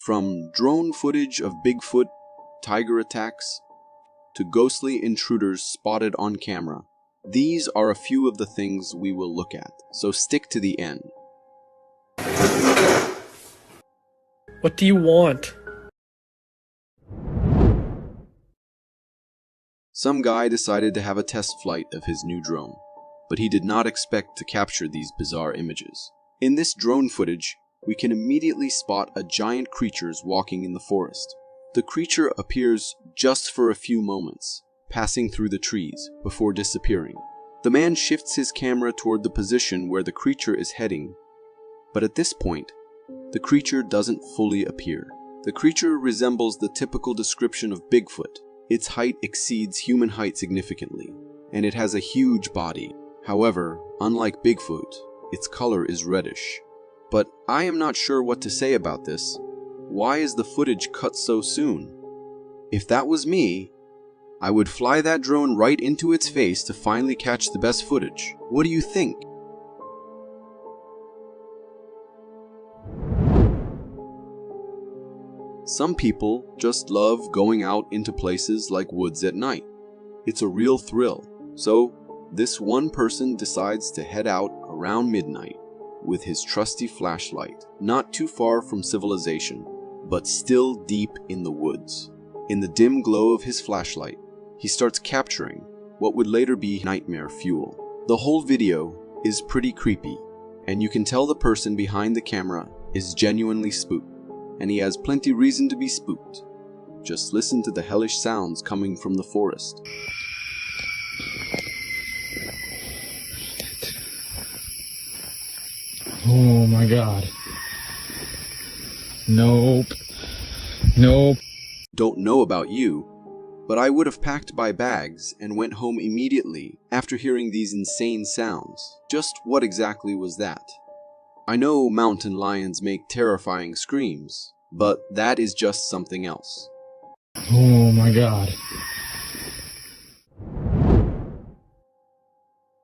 From drone footage of Bigfoot, tiger attacks, to ghostly intruders spotted on camera, these are a few of the things we will look at, so stick to the end. What do you want? Some guy decided to have a test flight of his new drone, but he did not expect to capture these bizarre images. In this drone footage, we can immediately spot a giant creature walking in the forest. The creature appears just for a few moments, passing through the trees before disappearing. The man shifts his camera toward the position where the creature is heading, but at this point, the creature doesn't fully appear. The creature resembles the typical description of Bigfoot. Its height exceeds human height significantly, and it has a huge body. However, unlike Bigfoot, its color is reddish. But I am not sure what to say about this. Why is the footage cut so soon? If that was me, I would fly that drone right into its face to finally catch the best footage. What do you think? Some people just love going out into places like woods at night. It's a real thrill. So, this one person decides to head out around midnight with his trusty flashlight, not too far from civilization, but still deep in the woods. In the dim glow of his flashlight, he starts capturing what would later be nightmare fuel. The whole video is pretty creepy, and you can tell the person behind the camera is genuinely spooked. And he has plenty reason to be spooked. Just listen to the hellish sounds coming from the forest. Oh my god. Nope. Nope. Don't know about you, but I would have packed my bags and went home immediately after hearing these insane sounds. Just what exactly was that? I know mountain lions make terrifying screams, but that is just something else. Oh my god.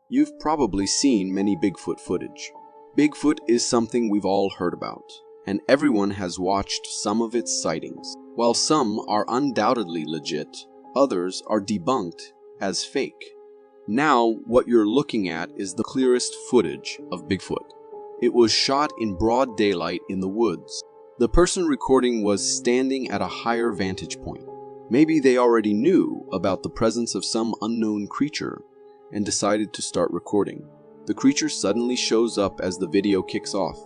You've probably seen many Bigfoot footage. Bigfoot is something we've all heard about, and everyone has watched some of its sightings. While some are undoubtedly legit, others are debunked as fake. Now, what you're looking at is the clearest footage of Bigfoot. It was shot in broad daylight in the woods. The person recording was standing at a higher vantage point. Maybe they already knew about the presence of some unknown creature and decided to start recording. The creature suddenly shows up as the video kicks off.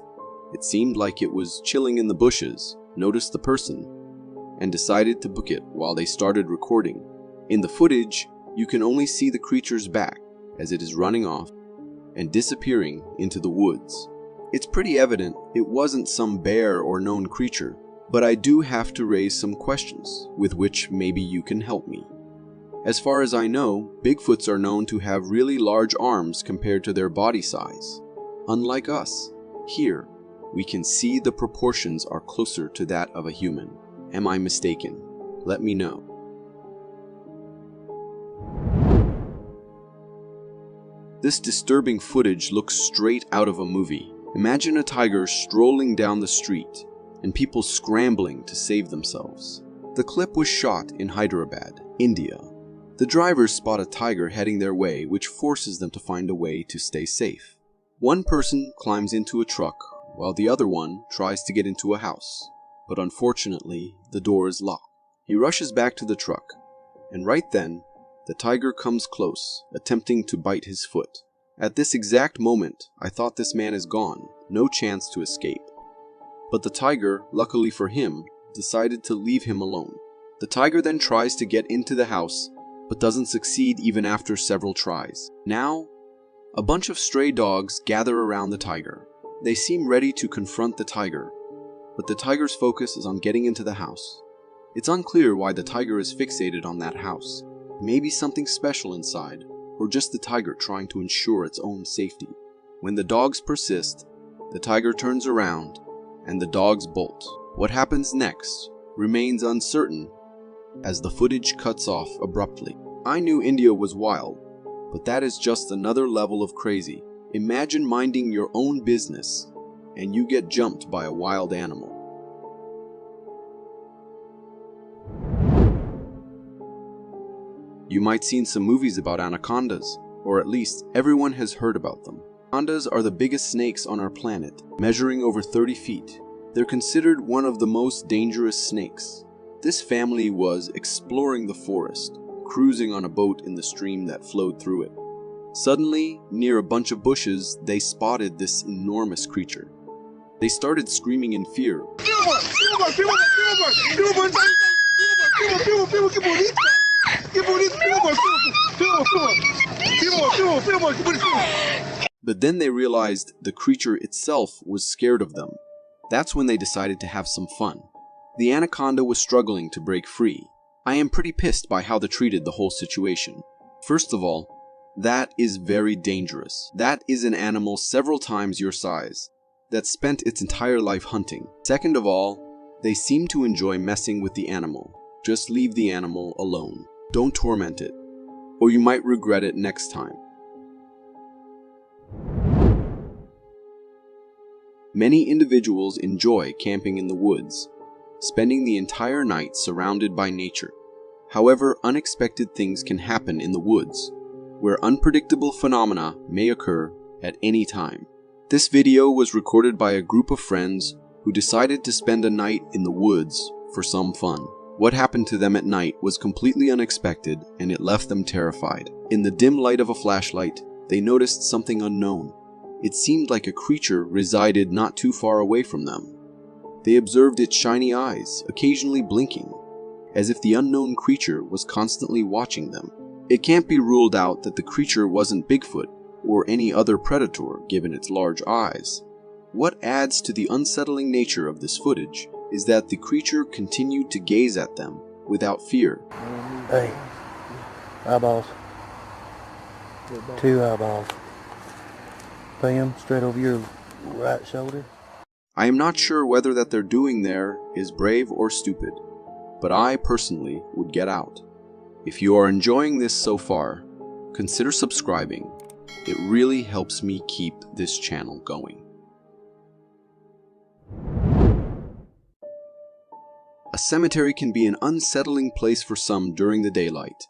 It seemed like it was chilling in the bushes, noticed the person, and decided to book it while they started recording. In the footage, you can only see the creature's back as it is running off and disappearing into the woods. It's pretty evident it wasn't some bear or known creature, but I do have to raise some questions with which maybe you can help me. As far as I know, Bigfoots are known to have really large arms compared to their body size. Unlike us, here, we can see the proportions are closer to that of a human. Am I mistaken? Let me know. This disturbing footage looks straight out of a movie. Imagine a tiger strolling down the street and people scrambling to save themselves. The clip was shot in Hyderabad, India. The drivers spot a tiger heading their way, which forces them to find a way to stay safe. One person climbs into a truck while the other one tries to get into a house, but unfortunately the door is locked. He rushes back to the truck, and right then, the tiger comes close, attempting to bite his foot. At this exact moment, I thought this man is gone, no chance to escape. But the tiger, luckily for him, decided to leave him alone. The tiger then tries to get into the house, but doesn't succeed even after several tries. Now, a bunch of stray dogs gather around the tiger. They seem ready to confront the tiger, but the tiger's focus is on getting into the house. It's unclear why the tiger is fixated on that house. Maybe something special inside, or just the tiger trying to ensure its own safety. When the dogs persist, the tiger turns around, and the dogs bolt. What happens next remains uncertain as the footage cuts off abruptly. I knew India was wild, but that is just another level of crazy. Imagine minding your own business, and you get jumped by a wild animal. You might seen some movies about anacondas, or at least everyone has heard about them. Anacondas are the biggest snakes on our planet, measuring over 30 feet. They're considered one of the most dangerous snakes. This family was exploring the forest, cruising on a boat in the stream that flowed through it. Suddenly, near a bunch of bushes, they spotted this enormous creature. They started screaming in fear. But then they realized the creature itself was scared of them. That's when they decided to have some fun. The anaconda was struggling to break free. I am pretty pissed by how they treated the whole situation. First of all, that is very dangerous. That is an animal several times your size that spent its entire life hunting. Second of all, they seem to enjoy messing with the animal. Just leave the animal alone. Don't torment it, or you might regret it next time. Many individuals enjoy camping in the woods, spending the entire night surrounded by nature. However, unexpected things can happen in the woods, where unpredictable phenomena may occur at any time. This video was recorded by a group of friends who decided to spend a night in the woods for some fun. What happened to them at night was completely unexpected, and it left them terrified. In the dim light of a flashlight, they noticed something unknown. It seemed like a creature resided not too far away from them. They observed its shiny eyes, occasionally blinking, as if the unknown creature was constantly watching them. It can't be ruled out that the creature wasn't Bigfoot or any other predator given its large eyes. What adds to the unsettling nature of this footage is that the creature continued to gaze at them without fear. Hey, eyeballs. 2 eyeballs. Bam, straight over your right shoulder. I am not sure whether that they're doing there is brave or stupid, but I personally would get out. If you are enjoying this so far, consider subscribing. It really helps me keep this channel going. A cemetery can be an unsettling place for some during the daylight,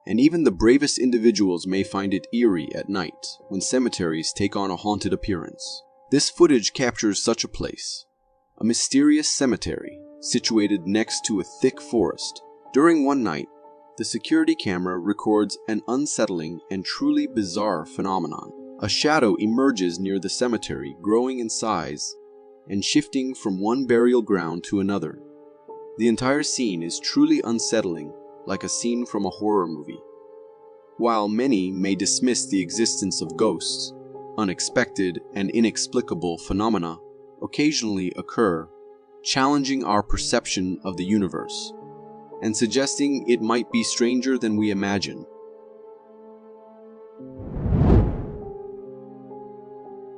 and even the bravest individuals may find it eerie at night when cemeteries take on a haunted appearance. This footage captures such a place, a mysterious cemetery situated next to a thick forest. During one night, the security camera records an unsettling and truly bizarre phenomenon. A shadow emerges near the cemetery, growing in size and shifting from one burial ground to another. The entire scene is truly unsettling, like a scene from a horror movie. While many may dismiss the existence of ghosts, unexpected and inexplicable phenomena occasionally occur, challenging our perception of the universe and suggesting it might be stranger than we imagine.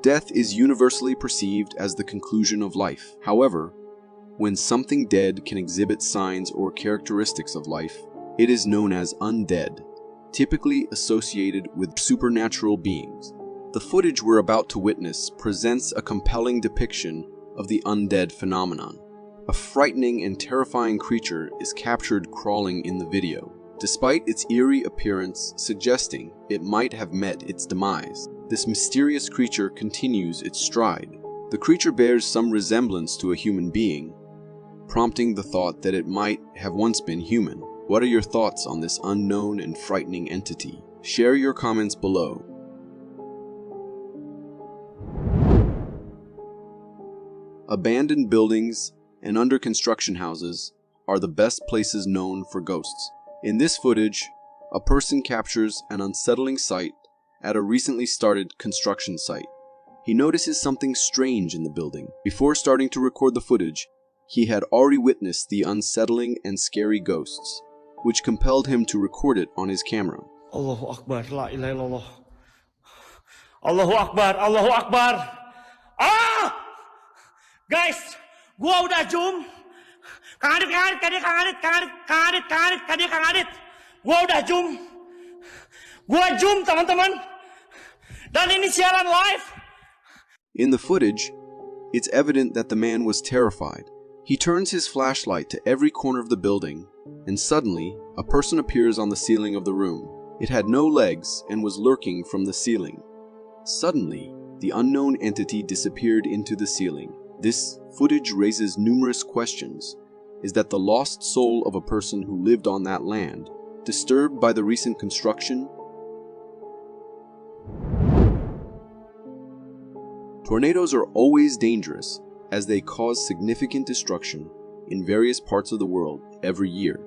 Death is universally perceived as the conclusion of life. However, when something dead can exhibit signs or characteristics of life, it is known as undead, typically associated with supernatural beings. The footage we're about to witness presents a compelling depiction of the undead phenomenon. A frightening and terrifying creature is captured crawling in the video, despite its eerie appearance suggesting it might have met its demise. This mysterious creature continues its stride. The creature bears some resemblance to a human being, prompting the thought that it might have once been human. What are your thoughts on this unknown and frightening entity? Share your comments below. Abandoned buildings and under construction houses are the best places known for ghosts. In this footage, a person captures an unsettling sight at a recently started construction site. He notices something strange in the building. Before starting to record the footage, he had already witnessed the unsettling and scary ghosts, which compelled him to record it on his camera. Allahu Akbar, la ilaha illallah. Allahu Akbar, Allahu Akbar. Ah! Guys, gua udah zoom. Kang Adit. Gua udah zoom. Gua zoom, teman-teman. Dan ini siaran live. In the footage, it's evident that the man was terrified. He turns his flashlight to every corner of the building, and suddenly, a person appears on the ceiling of the room. It had no legs and was lurking from the ceiling. Suddenly, the unknown entity disappeared into the ceiling. This footage raises numerous questions. Is that the lost soul of a person who lived on that land, disturbed by the recent construction? Tornadoes are always dangerous, as they cause significant destruction in various parts of the world every year.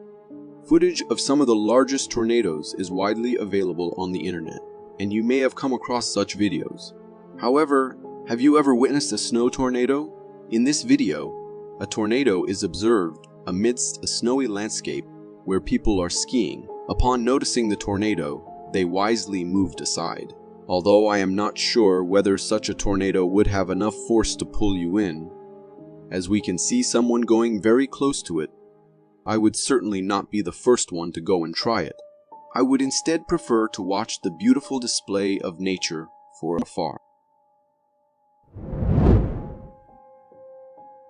Footage of some of the largest tornadoes is widely available on the internet, and you may have come across such videos. However, have you ever witnessed a snow tornado? In this video, a tornado is observed amidst a snowy landscape where people are skiing. Upon noticing the tornado, they wisely moved aside. Although I am not sure whether such a tornado would have enough force to pull you in, as we can see someone going very close to it, I would certainly not be the first one to go and try it. I would instead prefer to watch the beautiful display of nature from afar.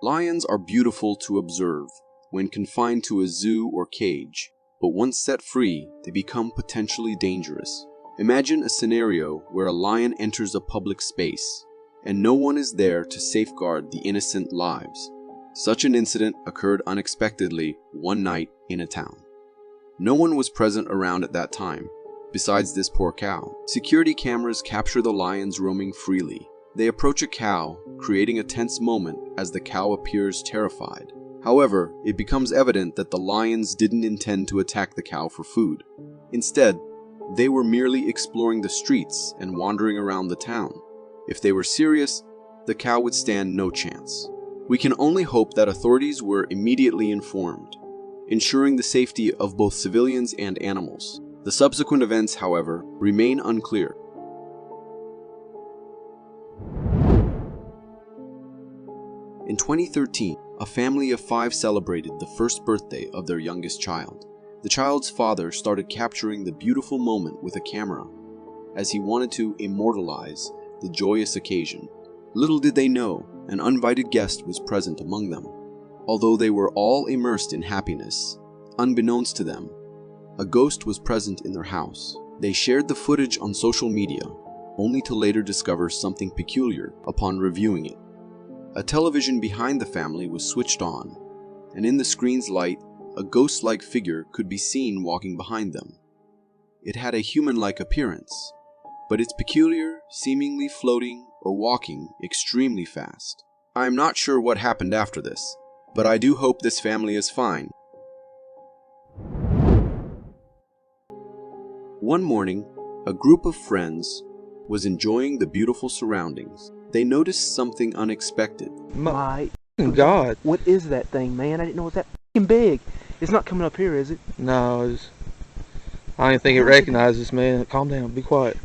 Lions are beautiful to observe when confined to a zoo or cage, but once set free, they become potentially dangerous. Imagine a scenario where a lion enters a public space, and no one is there to safeguard the innocent lives. Such an incident occurred unexpectedly one night in a town. No one was present around at that time, besides this poor cow. Security cameras capture the lions roaming freely. They approach a cow, creating a tense moment as the cow appears terrified. However, it becomes evident that the lions didn't intend to attack the cow for food. Instead, they were merely exploring the streets and wandering around the town. If they were serious, the cow would stand no chance. We can only hope that authorities were immediately informed, ensuring the safety of both civilians and animals. The subsequent events, however, remain unclear. In 2013, a family of 5 celebrated the first birthday of their youngest child. The child's father started capturing the beautiful moment with a camera, as he wanted to immortalize the joyous occasion. Little did they know, an uninvited guest was present among them. Although they were all immersed in happiness, unbeknownst to them, a ghost was present in their house. They shared the footage on social media, only to later discover something peculiar upon reviewing it. A television behind the family was switched on, and in the screen's light, a ghost-like figure could be seen walking behind them. It had a human-like appearance, but it's peculiar, seemingly floating or walking extremely fast. I am not sure what happened after this, but I do hope this family is fine. One morning, a group of friends was enjoying the beautiful surroundings. They noticed something unexpected. My God. what is that thing, man? I didn't know it was that f***ing big. It's not coming up here, is it? No, I don't even think it recognizes, man. Calm down, be quiet.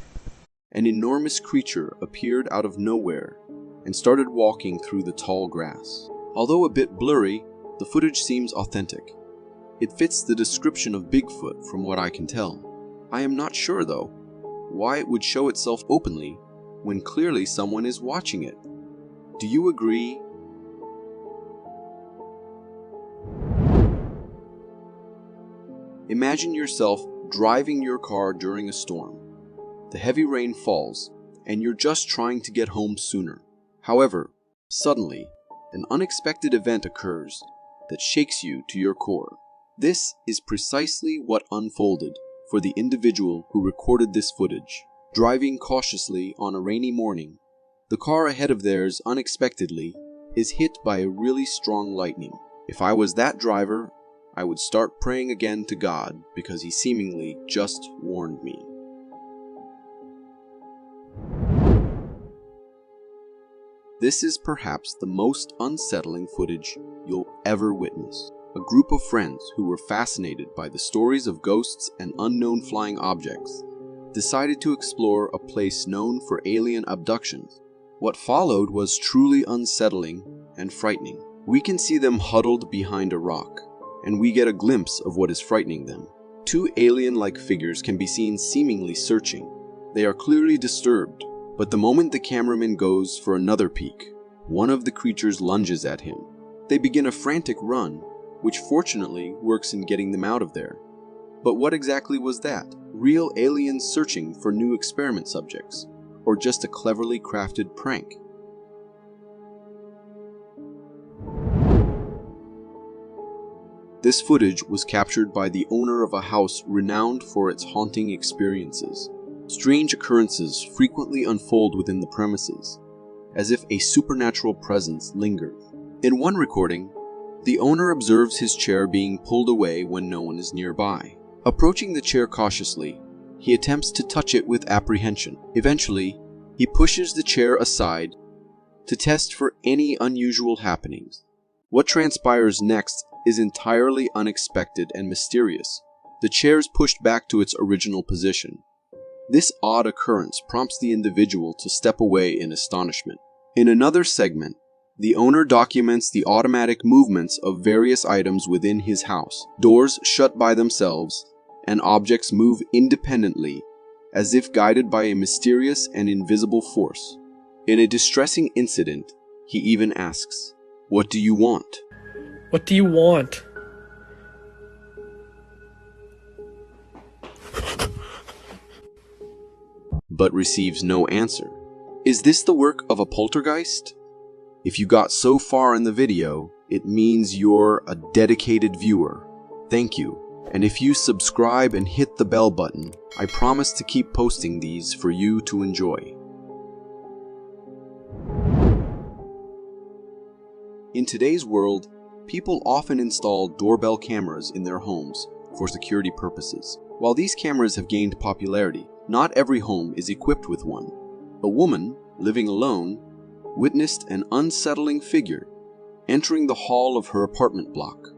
An enormous creature appeared out of nowhere and started walking through the tall grass. Although a bit blurry, the footage seems authentic. It fits the description of Bigfoot from what I can tell. I am not sure, though, why it would show itself openly when clearly someone is watching it. Do you agree? Imagine yourself driving your car during a storm. The heavy rain falls, and you're just trying to get home sooner. However, suddenly, an unexpected event occurs that shakes you to your core. This is precisely what unfolded for the individual who recorded this footage. Driving cautiously on a rainy morning, the car ahead of theirs unexpectedly is hit by a really strong lightning. If I was that driver, I would start praying again to God because he seemingly just warned me. This is perhaps the most unsettling footage you'll ever witness. A group of friends who were fascinated by the stories of ghosts and unknown flying objects decided to explore a place known for alien abductions. What followed was truly unsettling and frightening. We can see them huddled behind a rock, and we get a glimpse of what is frightening them. 2 alien-like figures can be seen seemingly searching. They are clearly disturbed, but the moment the cameraman goes for another peek, one of the creatures lunges at him. They begin a frantic run, which fortunately works in getting them out of there. But what exactly was that? Real aliens searching for new experiment subjects? Or just a cleverly crafted prank? This footage was captured by the owner of a house renowned for its haunting experiences. Strange occurrences frequently unfold within the premises, as if a supernatural presence lingered. In one recording, the owner observes his chair being pulled away when no one is nearby. Approaching the chair cautiously, he attempts to touch it with apprehension. Eventually, he pushes the chair aside to test for any unusual happenings. What transpires next is entirely unexpected and mysterious. The chair is pushed back to its original position. This odd occurrence prompts the individual to step away in astonishment. In another segment, the owner documents the automatic movements of various items within his house. Doors shut by themselves, and objects move independently, as if guided by a mysterious and invisible force. In a distressing incident, he even asks, "What do you want?" What do you want? But receives no answer. Is this the work of a poltergeist? If you got so far in the video, it means you're a dedicated viewer. Thank you. And if you subscribe and hit the bell button, I promise to keep posting these for you to enjoy. In today's world, people often install doorbell cameras in their homes for security purposes. While these cameras have gained popularity, not every home is equipped with one. A woman, living alone, witnessed an unsettling figure entering the hall of her apartment block.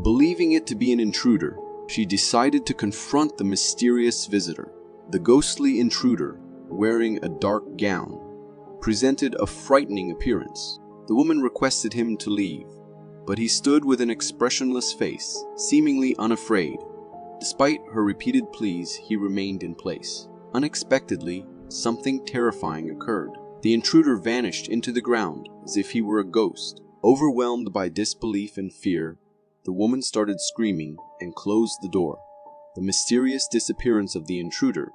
Believing it to be an intruder, she decided to confront the mysterious visitor. The ghostly intruder, wearing a dark gown, presented a frightening appearance. The woman requested him to leave, but he stood with an expressionless face, seemingly unafraid. Despite her repeated pleas, he remained in place. Unexpectedly, something terrifying occurred. The intruder vanished into the ground as if he were a ghost. Overwhelmed by disbelief and fear, the woman started screaming and closed the door. The mysterious disappearance of the intruder,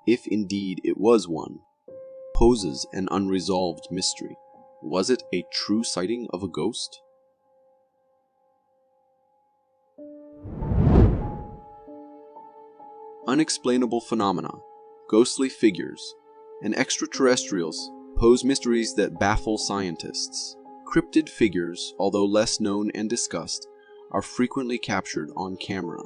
if indeed it was one, poses an unresolved mystery. Was it a true sighting of a ghost? Unexplainable phenomena, ghostly figures, and extraterrestrials pose mysteries that baffle scientists. Cryptid figures, although less known and discussed, are frequently captured on camera.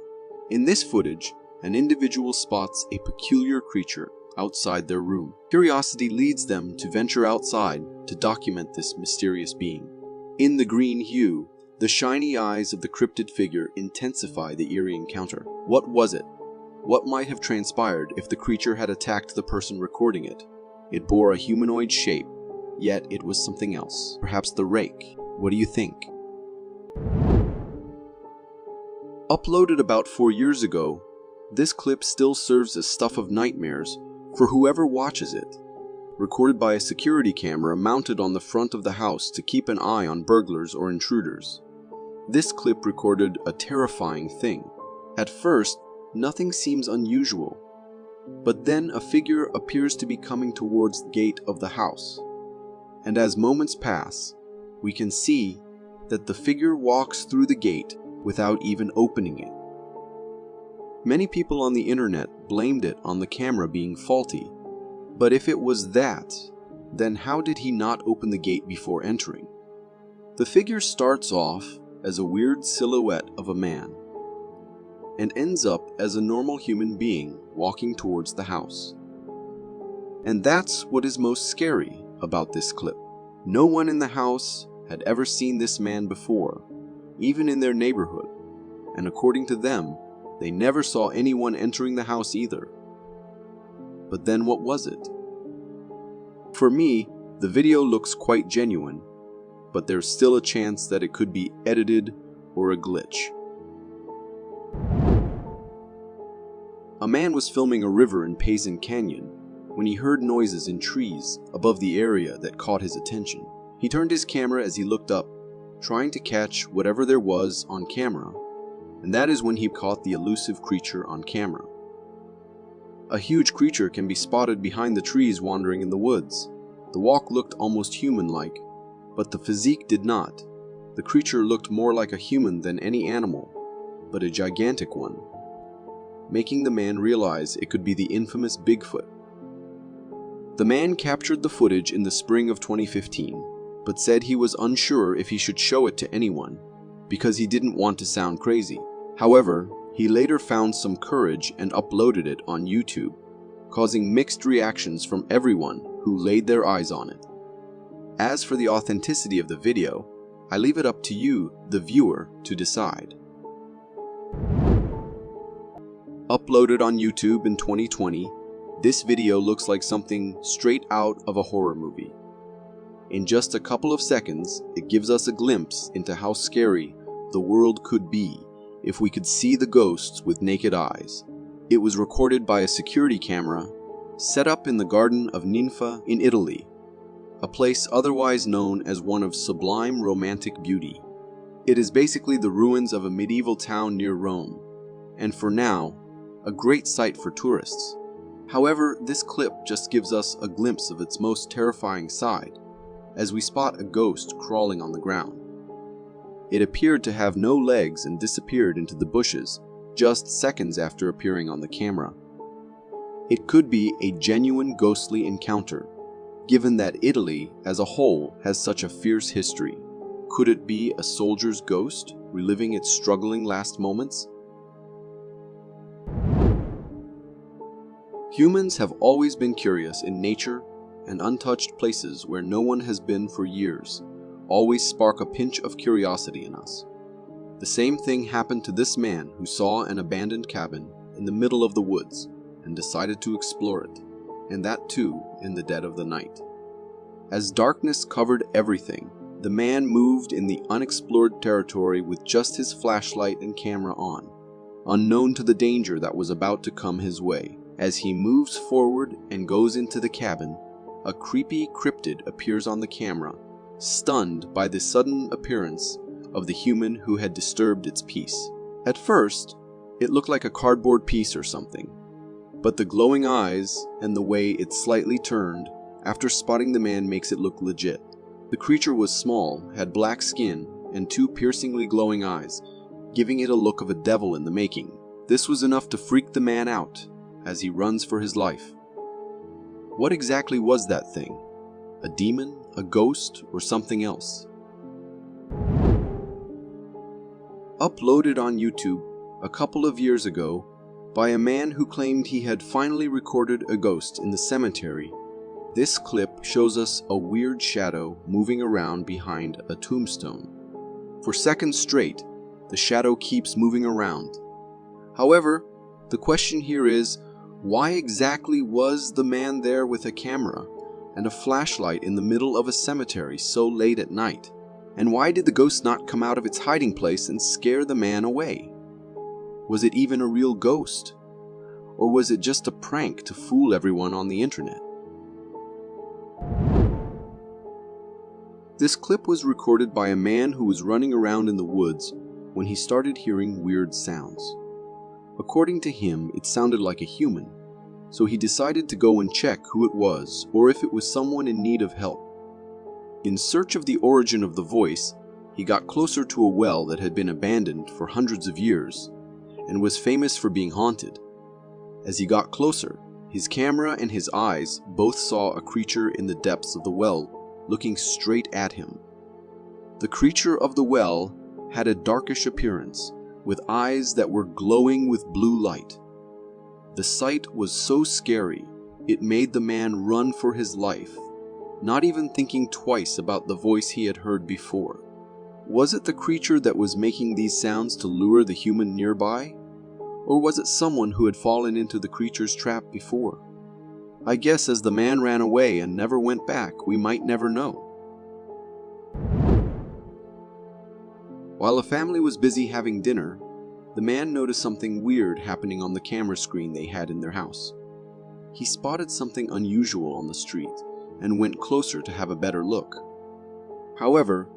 In this footage, an individual spots a peculiar creature outside their room. Curiosity leads them to venture outside to document this mysterious being. In the green hue, the shiny eyes of the cryptid figure intensify the eerie encounter. What was it? What might have transpired if the creature had attacked the person recording it? It bore a humanoid shape, yet it was something else. Perhaps the rake. What do you think? Uploaded about 4 years ago, this clip still serves as stuff of nightmares for whoever watches it. Recorded by a security camera mounted on the front of the house to keep an eye on burglars or intruders. This clip recorded a terrifying thing. At first, nothing seems unusual, but then a figure appears to be coming towards the gate of the house. And as moments pass, we can see that the figure walks through the gate without even opening it. Many people on the internet blamed it on the camera being faulty, but if it was that, then how did he not open the gate before entering? The figure starts off as a weird silhouette of a man, and ends up as a normal human being walking towards the house. And that's what is most scary about this clip. No one in the house had ever seen this man before, even in their neighborhood, and according to them, they never saw anyone entering the house either. But then what was it? For me, the video looks quite genuine, but there's still a chance that it could be edited or a glitch. A man was filming a river in Payson Canyon when he heard noises in trees above the area that caught his attention. He turned his camera as he looked up, trying to catch whatever there was on camera, and that is when he caught the elusive creature on camera. A huge creature can be spotted behind the trees wandering in the woods. The walk looked almost human-like, but the physique did not. The creature looked more like a human than any animal, but a gigantic one, making the man realize it could be the infamous Bigfoot. The man captured the footage in the spring of 2015, but said he was unsure if he should show it to anyone, because he didn't want to sound crazy. However, he later found some courage and uploaded it on YouTube, causing mixed reactions from everyone who laid their eyes on it. As for the authenticity of the video, I leave it up to you, the viewer, to decide. Uploaded on YouTube in 2020, this video looks like something straight out of a horror movie. In just a couple of seconds, it gives us a glimpse into how scary the world could be if we could see the ghosts with naked eyes. It was recorded by a security camera set up in the Garden of Ninfa in Italy, a place otherwise known as one of sublime romantic beauty. It is basically the ruins of a medieval town near Rome, and for now, a great sight for tourists. However, this clip just gives us a glimpse of its most terrifying side, as we spot a ghost crawling on the ground. It appeared to have no legs and disappeared into the bushes just seconds after appearing on the camera. It could be a genuine ghostly encounter, given that Italy as a whole has such a fierce history. Could it be a soldier's ghost reliving its struggling last moments? Humans have always been curious in nature, and untouched places where no one has been for years always spark a pinch of curiosity in us. The same thing happened to this man who saw an abandoned cabin in the middle of the woods and decided to explore it, and that too in the dead of the night. As darkness covered everything, the man moved in the unexplored territory with just his flashlight and camera on, unknown to the danger that was about to come his way. As he moves forward and goes into the cabin, a creepy cryptid appears on the camera, stunned by the sudden appearance of the human who had disturbed its peace. At first, it looked like a cardboard piece or something, but the glowing eyes and the way it slightly turned after spotting the man makes it look legit. The creature was small, had black skin, and two piercingly glowing eyes, giving it a look of a devil in the making. This was enough to freak the man out as he runs for his life. What exactly was that thing? A demon, a ghost, or something else? Uploaded on YouTube a couple of years ago by a man who claimed he had finally recorded a ghost in the cemetery, this clip shows us a weird shadow moving around behind a tombstone. For seconds straight, the shadow keeps moving around. However, the question here is, why exactly was the man there with a camera and a flashlight in the middle of a cemetery so late at night? And why did the ghost not come out of its hiding place and scare the man away? Was it even a real ghost? Or was it just a prank to fool everyone on the internet? This clip was recorded by a man who was running around in the woods when he started hearing weird sounds. According to him, it sounded like a human, so he decided to go and check who it was or if it was someone in need of help. In search of the origin of the voice, he got closer to a well that had been abandoned for hundreds of years and was famous for being haunted. As he got closer, his camera and his eyes both saw a creature in the depths of the well, looking straight at him. The creature of the well had a darkish appearance, with eyes that were glowing with blue light. The sight was so scary, it made the man run for his life, not even thinking twice about the voice he had heard before. Was it the creature that was making these sounds to lure the human nearby? Or was it someone who had fallen into the creature's trap before? I guess as the man ran away and never went back, we might never know. While a family was busy having dinner, the man noticed something weird happening on the camera screen they had in their house. He spotted something unusual on the street and went closer to have a better look. However,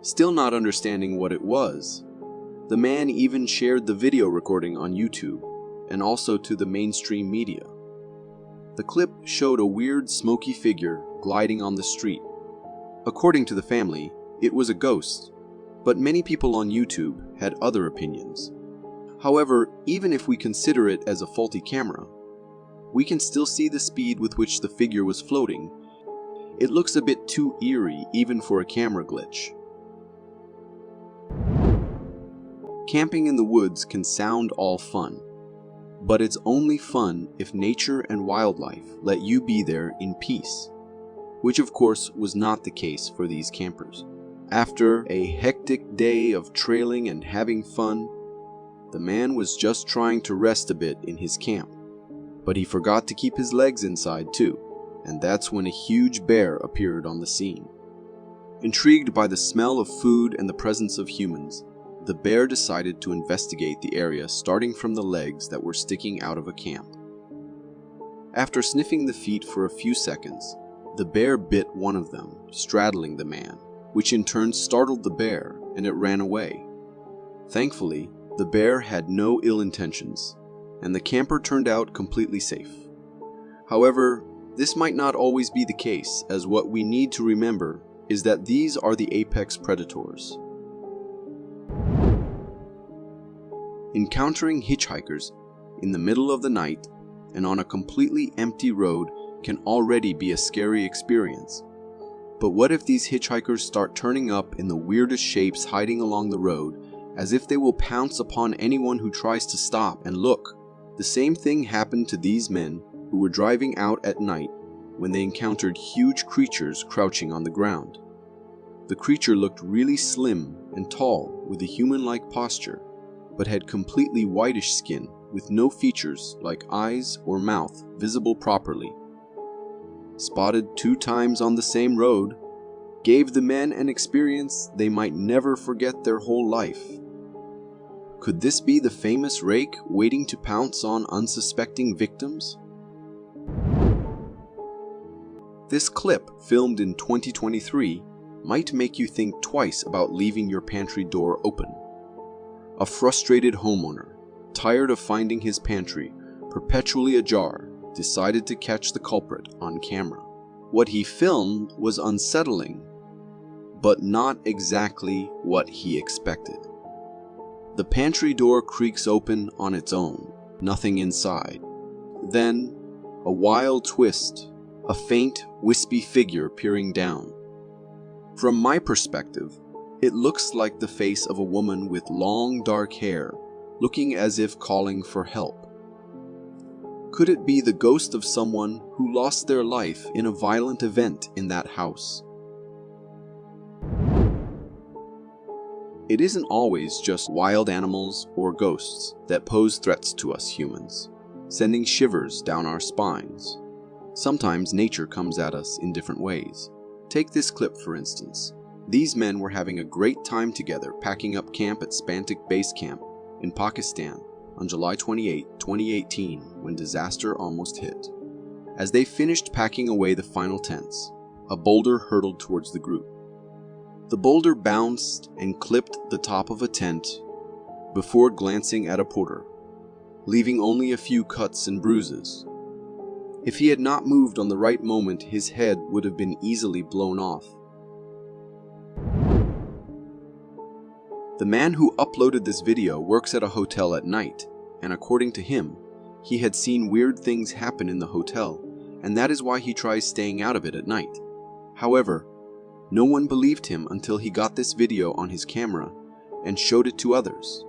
still not understanding what it was, The man even shared the video recording on YouTube and also to the mainstream media. The clip showed a weird smoky figure gliding on the street. According to the family, it was a ghost, but many people on YouTube had other opinions. However, even if we consider it as a faulty camera, we can still see the speed with which the figure was floating. It looks a bit too eerie even for a camera glitch. Camping in the woods can sound all fun, but it's only fun if nature and wildlife let you be there in peace, which of course was not the case for these campers. After a hectic day of trailing and having fun, the man was just trying to rest a bit in his camp, but he forgot to keep his legs inside too, and that's when a huge bear appeared on the scene. Intrigued by the smell of food and the presence of humans, the bear decided to investigate the area starting from the legs that were sticking out of a camp. After sniffing the feet for a few seconds, the bear bit one of them, straddling the man, which in turn startled the bear and it ran away. Thankfully, the bear had no ill intentions, and the camper turned out completely safe. However, this might not always be the case, as what we need to remember is that these are the apex predators. Encountering hitchhikers in the middle of the night and on a completely empty road can already be a scary experience. But what if these hitchhikers start turning up in the weirdest shapes hiding along the road, as if they will pounce upon anyone who tries to stop and look? The same thing happened to these men who were driving out at night when they encountered huge creatures crouching on the ground. The creature looked really slim and tall with a human-like posture, but had completely whitish skin with no features like eyes or mouth visible properly. Spotted 2 times on the same road, gave the men an experience they might never forget their whole life. Could this be the famous rake waiting to pounce on unsuspecting victims? This clip, filmed in 2023, might make you think twice about leaving your pantry door open. A frustrated homeowner, tired of finding his pantry perpetually ajar, decided to catch the culprit on camera. What he filmed was unsettling, but not exactly what he expected. The pantry door creaks open on its own, nothing inside. Then, a wild twist, a faint, wispy figure peering down. From my perspective, it looks like the face of a woman with long dark hair, looking as if calling for help. Could it be the ghost of someone who lost their life in a violent event in that house? It isn't always just wild animals or ghosts that pose threats to us humans, sending shivers down our spines. Sometimes nature comes at us in different ways. Take this clip for instance. These men were having a great time together packing up camp at Spantic Base Camp in Pakistan on July 28, 2018, when disaster almost hit. As they finished packing away the final tents, a boulder hurtled towards the group. The boulder bounced and clipped the top of a tent before glancing at a porter, leaving only a few cuts and bruises. If he had not moved on the right moment, his head would have been easily blown off. The man who uploaded this video works at a hotel at night, and according to him, he had seen weird things happen in the hotel, and that is why he tries staying out of it at night. However, no one believed him until he got this video on his camera and showed it to others.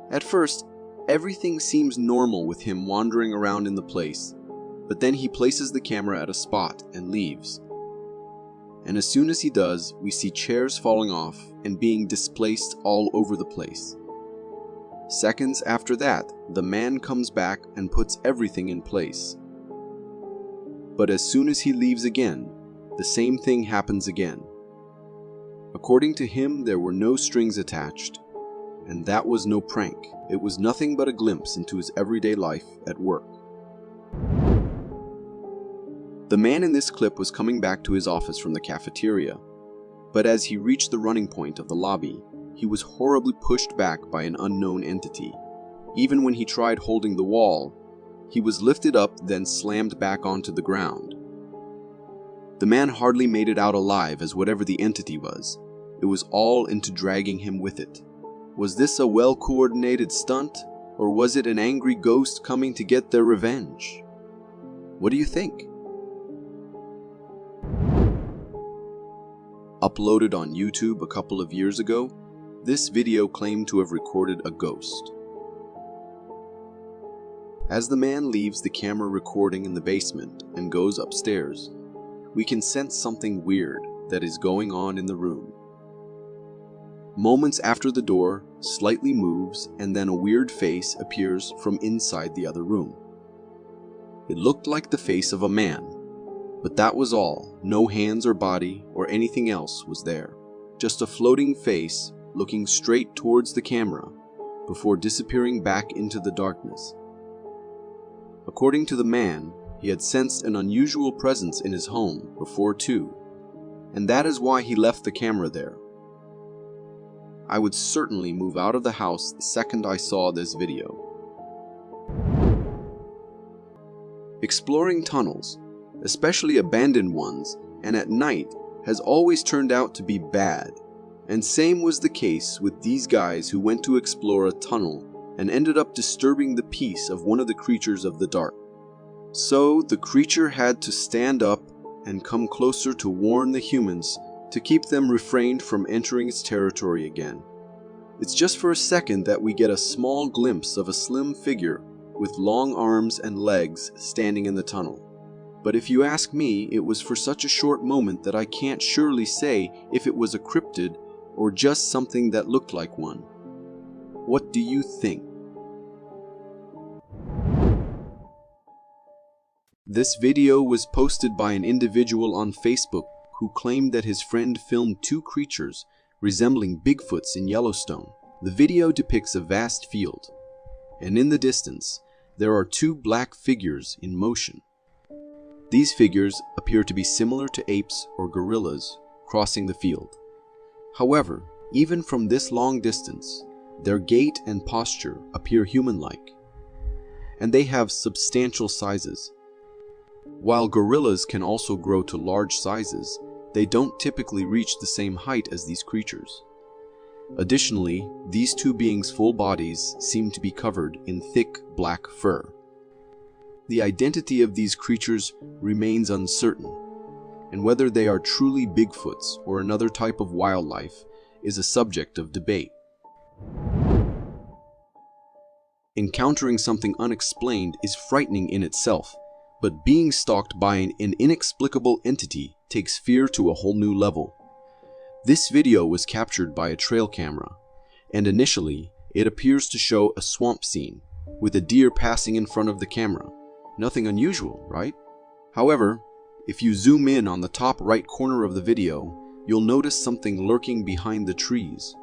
At first, everything seems normal with him wandering around in the place, but then he places the camera at a spot and leaves. And as soon as he does, we see chairs falling off and being displaced all over the place. Seconds after that, the man comes back and puts everything in place. But as soon as he leaves again, the same thing happens again. According to him, there were no strings attached, and that was no prank. It was nothing but a glimpse into his everyday life at work. The man in this clip was coming back to his office from the cafeteria, but as he reached the running point of the lobby, he was horribly pushed back by an unknown entity. Even when he tried holding the wall, he was lifted up, then slammed back onto the ground. The man hardly made it out alive, as whatever the entity was, it was all into dragging him with it. Was this a well-coordinated stunt, or was it an angry ghost coming to get their revenge? What do you think? Uploaded on YouTube a couple of years ago, this video claimed to have recorded a ghost. As the man leaves the camera recording in the basement and goes upstairs, we can sense something weird that is going on in the room. Moments after the door slightly moves and then a weird face appears from inside the other room. It looked like the face of a man, but that was all. No hands or body or anything else was there. Just a floating face looking straight towards the camera before disappearing back into the darkness. According to the man, he had sensed an unusual presence in his home before too, and that is why he left the camera there. I would certainly move out of the house the second I saw this video. Exploring tunnels, especially abandoned ones, and at night has always turned out to be bad, and same was the case with these guys who went to explore a tunnel and ended up disturbing the peace of one of the creatures of the dark. So the creature had to stand up and come closer to warn the humans to keep them refrained from entering its territory again. It's just for a second that we get a small glimpse of a slim figure with long arms and legs standing in the tunnel. But if you ask me, it was for such a short moment that I can't surely say if it was a cryptid or just something that looked like one. What do you think? This video was posted by an individual on Facebook who claimed that his friend filmed two creatures resembling Bigfoots in Yellowstone. The video depicts a vast field, and in the distance, there are two black figures in motion. These figures appear to be similar to apes or gorillas crossing the field. However, even from this long distance, their gait and posture appear human-like, and they have substantial sizes. While gorillas can also grow to large sizes, they don't typically reach the same height as these creatures. Additionally, these two beings' full bodies seem to be covered in thick black fur. The identity of these creatures remains uncertain, and whether they are truly Bigfoots or another type of wildlife is a subject of debate. Encountering something unexplained is frightening in itself, but being stalked by an inexplicable entity takes fear to a whole new level. This video was captured by a trail camera, and initially it appears to show a swamp scene with a deer passing in front of the camera. Nothing unusual, right? However, if you zoom in on the top right corner of the video, you'll notice something lurking behind the trees.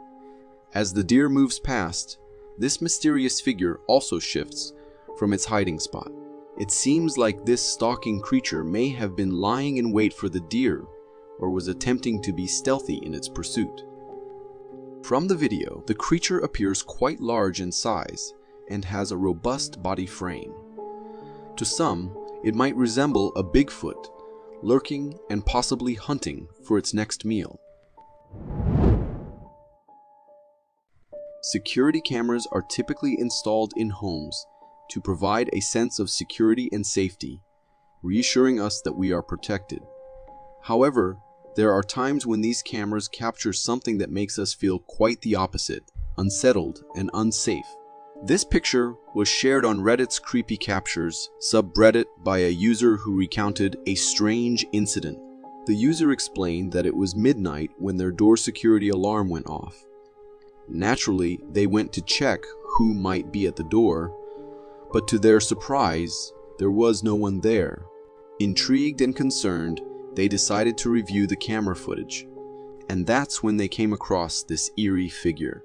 As the deer moves past, this mysterious figure also shifts from its hiding spot. It seems like this stalking creature may have been lying in wait for the deer or was attempting to be stealthy in its pursuit. From the video, the creature appears quite large in size and has a robust body frame. To some, it might resemble a Bigfoot, lurking and possibly hunting for its next meal. Security cameras are typically installed in homes to provide a sense of security and safety, reassuring us that we are protected. However, there are times when these cameras capture something that makes us feel quite the opposite, unsettled and unsafe. This picture was shared on Reddit's Creepy Captures subreddit by a user who recounted a strange incident. The user explained that it was midnight when their door security alarm went off. Naturally, they went to check who might be at the door, but to their surprise, there was no one there. Intrigued and concerned, they decided to review the camera footage, and that's when they came across this eerie figure.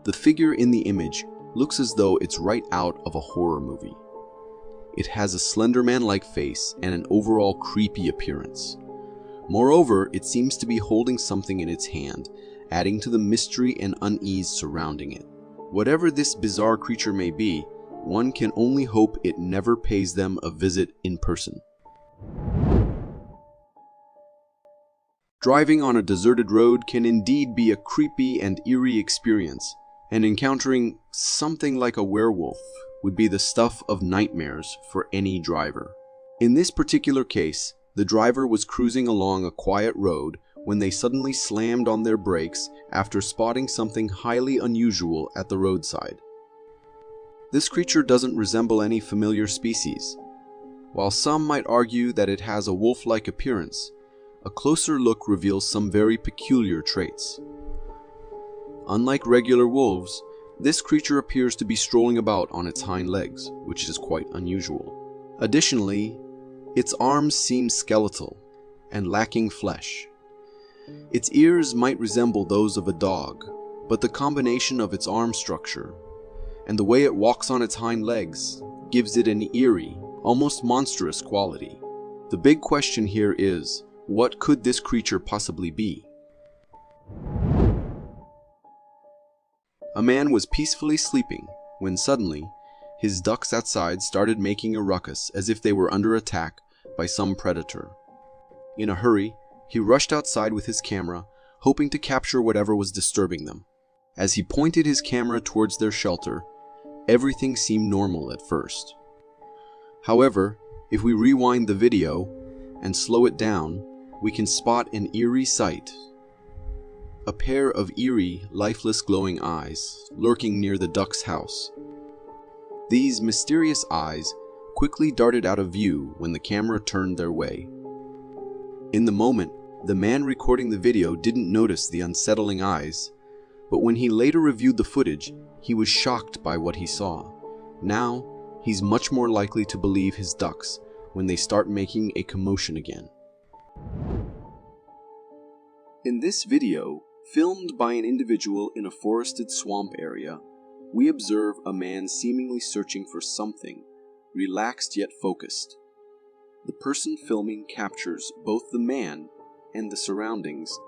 The figure in the image looks as though it's right out of a horror movie. It has a Slender Man-like face and an overall creepy appearance. Moreover, it seems to be holding something in its hand, adding to the mystery and unease surrounding it. Whatever this bizarre creature may be, one can only hope it never pays them a visit in person. Driving on a deserted road can indeed be a creepy and eerie experience, and encountering something like a werewolf would be the stuff of nightmares for any driver. In this particular case, the driver was cruising along a quiet road when they suddenly slammed on their brakes after spotting something highly unusual at the roadside. This creature doesn't resemble any familiar species. While some might argue that it has a wolf-like appearance, a closer look reveals some very peculiar traits. Unlike regular wolves, this creature appears to be strolling about on its hind legs, which is quite unusual. Additionally, its arms seem skeletal and lacking flesh. Its ears might resemble those of a dog, but the combination of its arm structure and the way it walks on its hind legs gives it an eerie, almost monstrous quality. The big question here is, what could this creature possibly be? A man was peacefully sleeping when suddenly his ducks outside started making a ruckus as if they were under attack by some predator. In a hurry, he rushed outside with his camera, hoping to capture whatever was disturbing them. As he pointed his camera towards their shelter, everything seemed normal at first. However, if we rewind the video and slow it down, we can spot an eerie sight. A pair of eerie, lifeless glowing eyes lurking near the duck's house. These mysterious eyes quickly darted out of view when the camera turned their way. In the moment, the man recording the video didn't notice the unsettling eyes, but when he later reviewed the footage, he was shocked by what he saw. Now, he's much more likely to believe his ducks when they start making a commotion again. In this video, filmed by an individual in a forested swamp area, we observe a man seemingly searching for something, relaxed yet focused. The person filming captures both the man and the surroundings,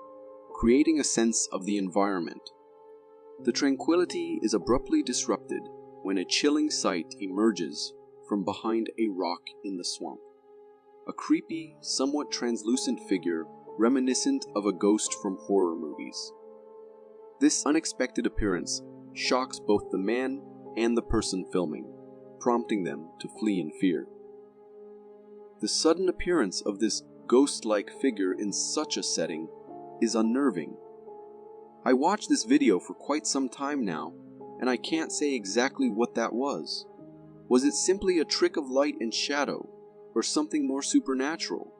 creating a sense of the environment. The tranquility is abruptly disrupted when a chilling sight emerges from behind a rock in the swamp. A creepy, somewhat translucent figure reminiscent of a ghost from horror movies. This unexpected appearance shocks both the man and the person filming, prompting them to flee in fear. The sudden appearance of this ghost-like figure in such a setting is unnerving. I watched this video for quite some time now, and I can't say exactly what that was. Was it simply a trick of light and shadow, or something more supernatural?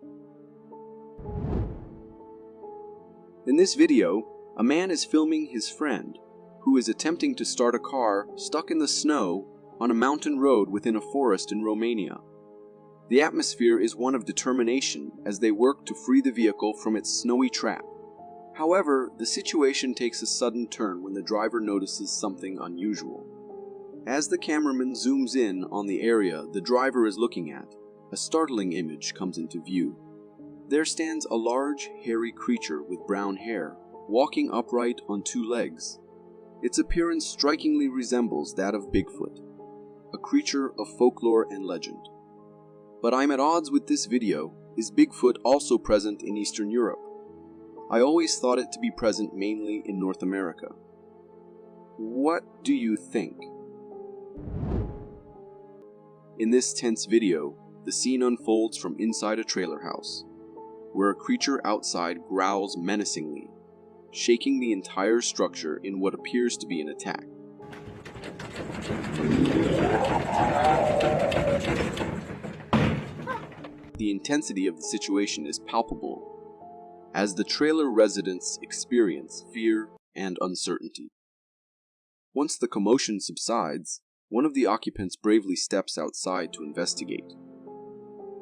In this video, a man is filming his friend, who is attempting to start a car stuck in the snow on a mountain road within a forest in Romania. The atmosphere is one of determination as they work to free the vehicle from its snowy trap. However, the situation takes a sudden turn when the driver notices something unusual. As the cameraman zooms in on the area the driver is looking at, a startling image comes into view. There stands a large, hairy creature with brown hair, walking upright on two legs. Its appearance strikingly resembles that of Bigfoot, a creature of folklore and legend. But I'm at odds with this video. Is Bigfoot also present in Eastern Europe? I always thought it to be present mainly in North America. What do you think? In this tense video, the scene unfolds from inside a trailer house, where a creature outside growls menacingly, shaking the entire structure in what appears to be an attack. The intensity of the situation is palpable, as the trailer residents experience fear and uncertainty. Once the commotion subsides, one of the occupants bravely steps outside to investigate.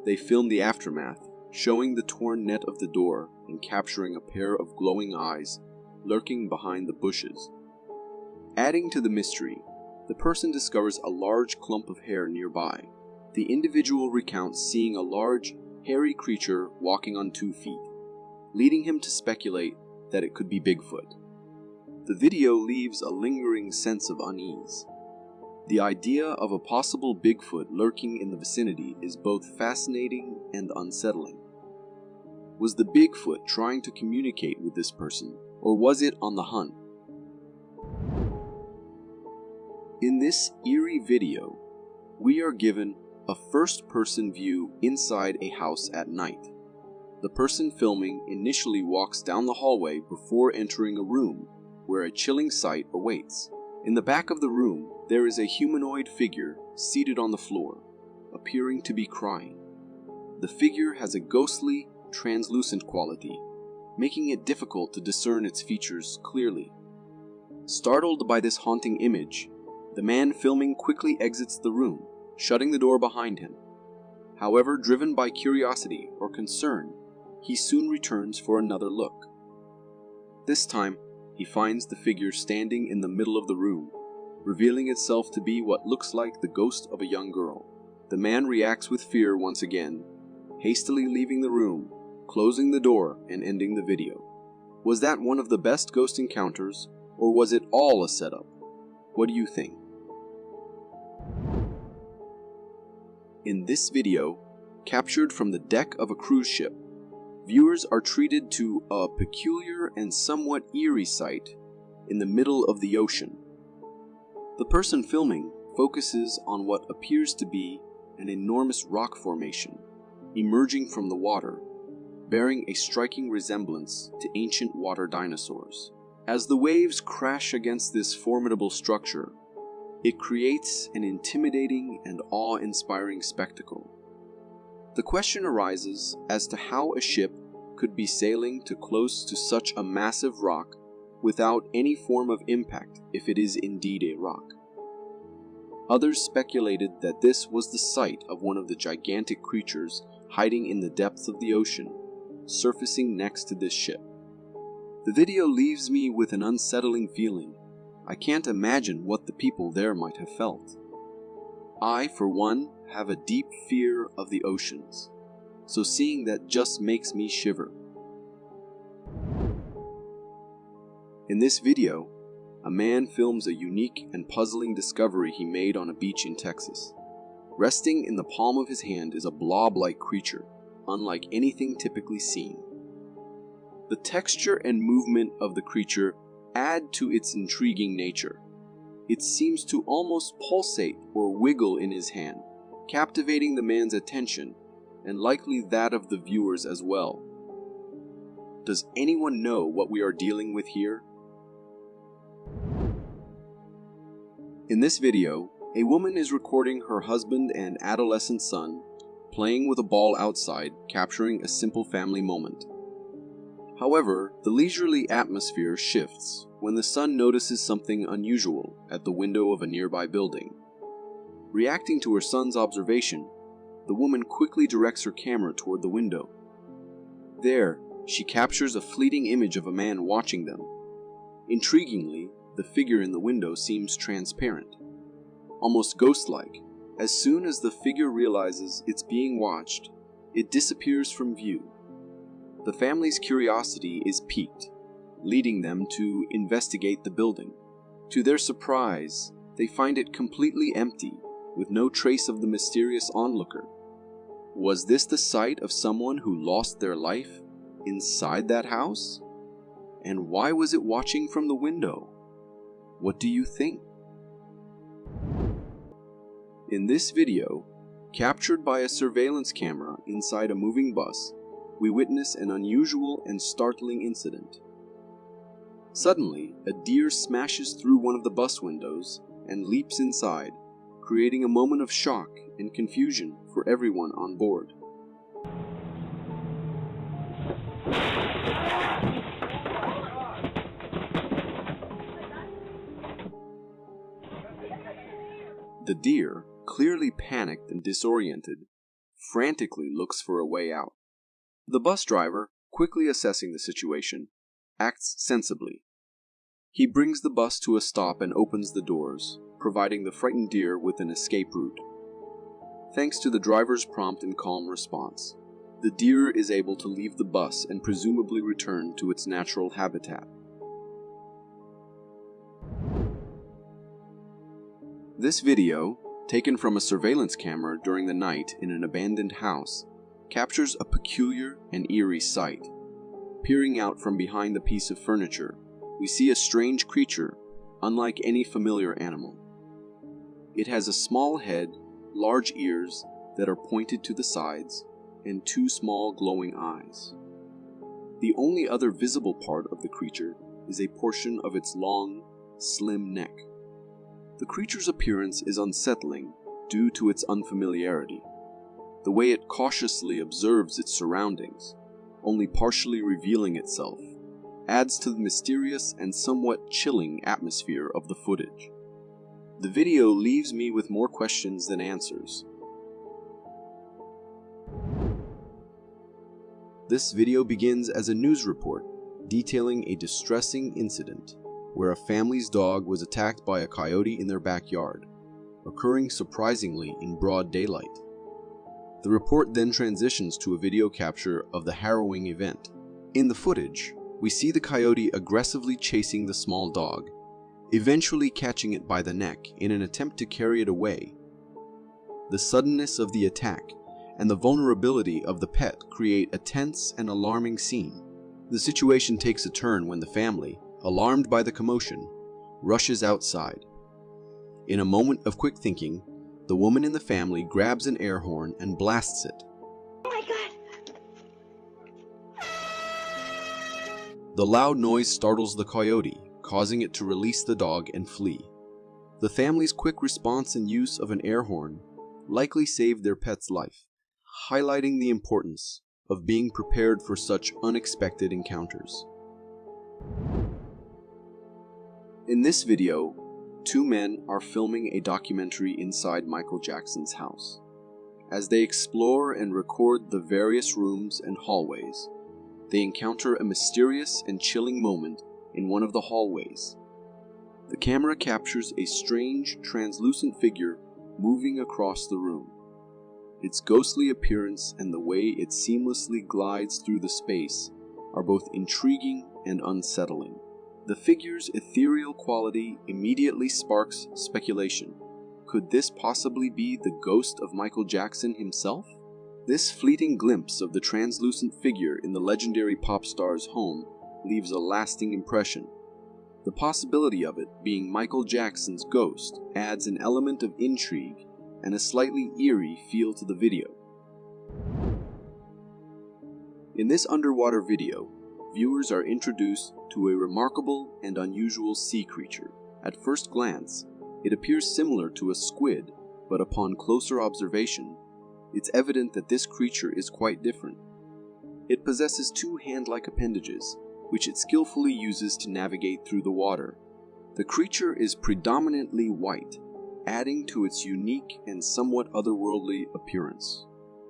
They film the aftermath, showing the torn net of the door and capturing a pair of glowing eyes lurking behind the bushes. Adding to the mystery, the person discovers a large clump of hair nearby. The individual recounts seeing a large, hairy creature walking on 2 feet, leading him to speculate that it could be Bigfoot. The video leaves a lingering sense of unease. The idea of a possible Bigfoot lurking in the vicinity is both fascinating and unsettling. Was the Bigfoot trying to communicate with this person, or was it on the hunt? In this eerie video, we are given a first-person view inside a house at night. The person filming initially walks down the hallway before entering a room where a chilling sight awaits. In the back of the room, there is a humanoid figure seated on the floor, appearing to be crying. The figure has a ghostly, translucent quality, making it difficult to discern its features clearly. Startled by this haunting image, the man filming quickly exits the room, shutting the door behind him. However, driven by curiosity or concern, he soon returns for another look. This time, he finds the figure standing in the middle of the room, revealing itself to be what looks like the ghost of a young girl. The man reacts with fear once again, hastily leaving the room, closing the door and ending the video. Was that one of the best ghost encounters, or was it all a setup? What do you think? In this video, captured from the deck of a cruise ship, viewers are treated to a peculiar and somewhat eerie sight in the middle of the ocean. The person filming focuses on what appears to be an enormous rock formation emerging from the water, bearing a striking resemblance to ancient water dinosaurs. As the waves crash against this formidable structure, it creates an intimidating and awe-inspiring spectacle. The question arises as to how a ship could be sailing too close to such a massive rock without any form of impact if it is indeed a rock. Others speculated that this was the site of one of the gigantic creatures hiding in the depths of the ocean, surfacing next to this ship. The video leaves me with an unsettling feeling. I can't imagine what the people there might have felt. I, for one, have a deep fear of the oceans, so seeing that just makes me shiver. In this video, a man films a unique and puzzling discovery he made on a beach in Texas. Resting in the palm of his hand is a blob-like creature, unlike anything typically seen. The texture and movement of the creature add to its intriguing nature. It seems to almost pulsate or wiggle in his hand, captivating the man's attention and likely that of the viewers as well. Does anyone know what we are dealing with here? In this video, a woman is recording her husband and adolescent son playing with a ball outside, capturing a simple family moment. However, the leisurely atmosphere shifts when the son notices something unusual at the window of a nearby building. Reacting to her son's observation, the woman quickly directs her camera toward the window. There, she captures a fleeting image of a man watching them. Intriguingly, the figure in the window seems transparent, almost ghost-like. As soon as the figure realizes it's being watched, it disappears from view. The family's curiosity is piqued, leading them to investigate the building. To their surprise, they find it completely empty, with no trace of the mysterious onlooker. Was this the site of someone who lost their life inside that house? And why was it watching from the window? What do you think? In this video, captured by a surveillance camera inside a moving bus, we witness an unusual and startling incident. Suddenly, a deer smashes through one of the bus windows and leaps inside, creating a moment of shock and confusion for everyone on board. The deer, clearly panicked and disoriented, frantically looks for a way out. The bus driver, quickly assessing the situation, acts sensibly. He brings the bus to a stop and opens the doors, providing the frightened deer with an escape route. Thanks to the driver's prompt and calm response, the deer is able to leave the bus and presumably return to its natural habitat. This video, taken from a surveillance camera during the night in an abandoned house, captures a peculiar and eerie sight. Peering out from behind the piece of furniture, we see a strange creature, unlike any familiar animal. It has a small head, large ears that are pointed to the sides, and two small glowing eyes. The only other visible part of the creature is a portion of its long, slim neck. The creature's appearance is unsettling due to its unfamiliarity. The way it cautiously observes its surroundings, only partially revealing itself, adds to the mysterious and somewhat chilling atmosphere of the footage. The video leaves me with more questions than answers. This video begins as a news report detailing a distressing incident where a family's dog was attacked by a coyote in their backyard, occurring surprisingly in broad daylight. The report then transitions to a video capture of the harrowing event. In the footage, we see the coyote aggressively chasing the small dog, eventually catching it by the neck in an attempt to carry it away. The suddenness of the attack and the vulnerability of the pet create a tense and alarming scene. The situation takes a turn when the family, alarmed by the commotion, rushes outside. In a moment of quick thinking, the woman in the family grabs an air horn and blasts it. Oh my God! The loud noise startles the coyote, causing it to release the dog and flee. The family's quick response and use of an air horn likely saved their pet's life, highlighting the importance of being prepared for such unexpected encounters. In this video, two men are filming a documentary inside Michael Jackson's house. As they explore and record the various rooms and hallways, they encounter a mysterious and chilling moment in one of the hallways. The camera captures a strange, translucent figure moving across the room. Its ghostly appearance and the way it seamlessly glides through the space are both intriguing and unsettling. The figure's ethereal quality immediately sparks speculation. Could this possibly be the ghost of Michael Jackson himself? This fleeting glimpse of the translucent figure in the legendary pop star's home leaves a lasting impression. The possibility of it being Michael Jackson's ghost adds an element of intrigue and a slightly eerie feel to the video. In this underwater video, viewers are introduced to a remarkable and unusual sea creature. At first glance, it appears similar to a squid, but upon closer observation, it's evident that this creature is quite different. It possesses two hand-like appendages, which it skillfully uses to navigate through the water. The creature is predominantly white, adding to its unique and somewhat otherworldly appearance.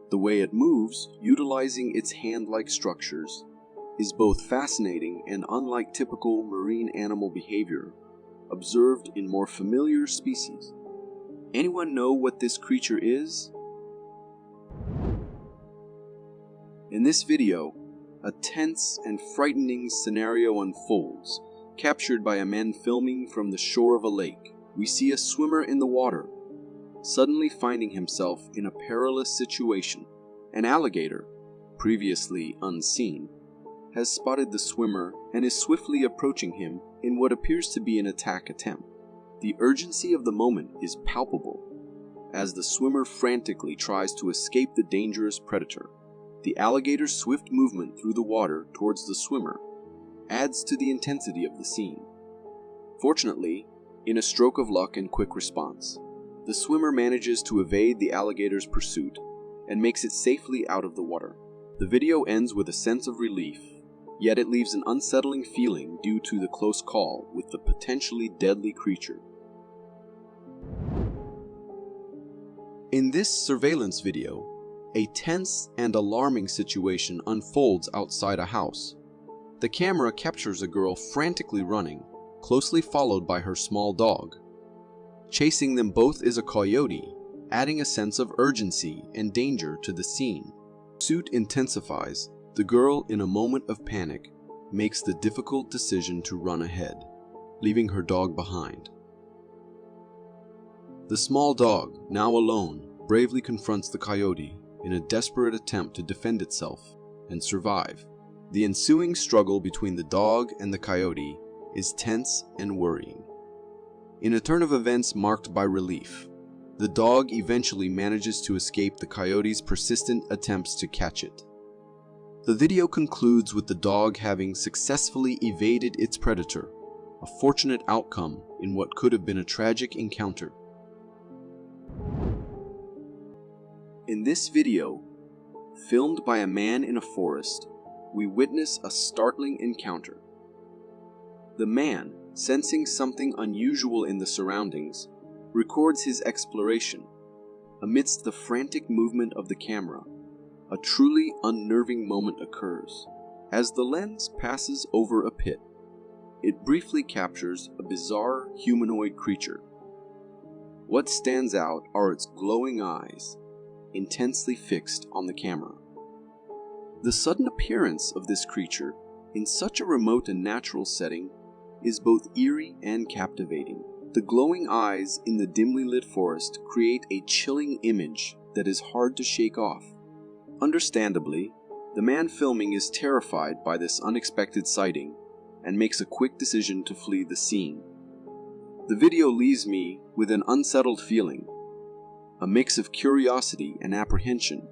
The way it moves, utilizing its hand-like structures, is both fascinating and unlike typical marine animal behavior observed in more familiar species. Anyone know what this creature is? In this video, a tense and frightening scenario unfolds, captured by a man filming from the shore of a lake. We see a swimmer in the water, suddenly finding himself in a perilous situation. An alligator, previously unseen, has spotted the swimmer and is swiftly approaching him in what appears to be an attack attempt. The urgency of the moment is palpable as the swimmer frantically tries to escape the dangerous predator. The alligator's swift movement through the water towards the swimmer adds to the intensity of the scene. Fortunately, in a stroke of luck and quick response, the swimmer manages to evade the alligator's pursuit and makes it safely out of the water. The video ends with a sense of relief, yet it leaves an unsettling feeling due to the close call with the potentially deadly creature. In this surveillance video, a tense and alarming situation unfolds outside a house. The camera captures a girl frantically running, closely followed by her small dog. Chasing them both is a coyote, adding a sense of urgency and danger to the scene. Pursuit intensifies. The girl, in a moment of panic, makes the difficult decision to run ahead, leaving her dog behind. The small dog, now alone, bravely confronts the coyote in a desperate attempt to defend itself and survive. The ensuing struggle between the dog and the coyote is tense and worrying. In a turn of events marked by relief, the dog eventually manages to escape the coyote's persistent attempts to catch it. The video concludes with the dog having successfully evaded its predator, a fortunate outcome in what could have been a tragic encounter. In this video, filmed by a man in a forest, we witness a startling encounter. The man, sensing something unusual in the surroundings, records his exploration. Amidst the frantic movement of the camera, a truly unnerving moment occurs. As the lens passes over a pit, it briefly captures a bizarre humanoid creature. What stands out are its glowing eyes, intensely fixed on the camera. The sudden appearance of this creature in such a remote and natural setting is both eerie and captivating. The glowing eyes in the dimly lit forest create a chilling image that is hard to shake off. Understandably, the man filming is terrified by this unexpected sighting and makes a quick decision to flee the scene. The video leaves me with an unsettled feeling, a mix of curiosity and apprehension.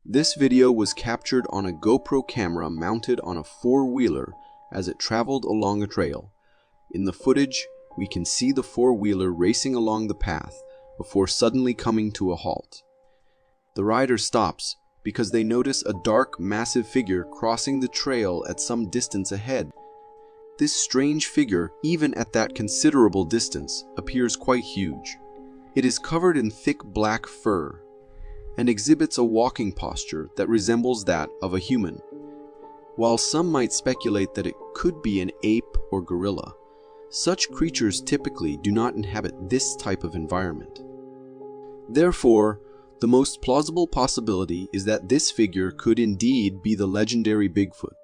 This video was captured on a GoPro camera mounted on a four-wheeler as it traveled along a trail. In the footage, we can see the four-wheeler racing along the path before suddenly coming to a halt. The rider stops because they notice a dark, massive figure crossing the trail at some distance ahead. This strange figure, even at that considerable distance, appears quite huge. It is covered in thick black fur and exhibits a walking posture that resembles that of a human. While some might speculate that it could be an ape or gorilla, such creatures typically do not inhabit this type of environment. Therefore, the most plausible possibility is that this figure could indeed be the legendary Bigfoot.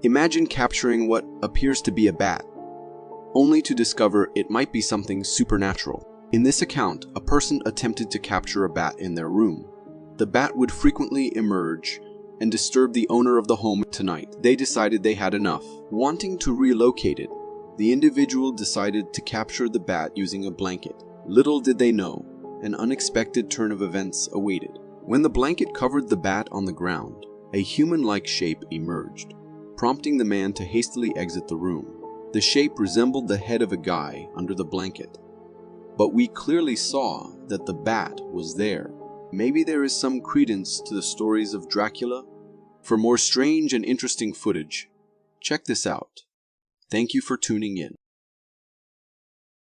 Imagine capturing what appears to be a bat, only to discover it might be something supernatural. In this account, a person attempted to capture a bat in their room. The bat would frequently emerge and disturb the owner of the home tonight. They decided they had enough. Wanting to relocate it, the individual decided to capture the bat using a blanket. Little did they know, an unexpected turn of events awaited. When the blanket covered the bat on the ground, a human-like shape emerged, prompting the man to hastily exit the room. The shape resembled the head of a guy under the blanket, but we clearly saw that the bat was there. Maybe there is some credence to the stories of Dracula. For more strange and interesting footage, check this out. Thank you for tuning in.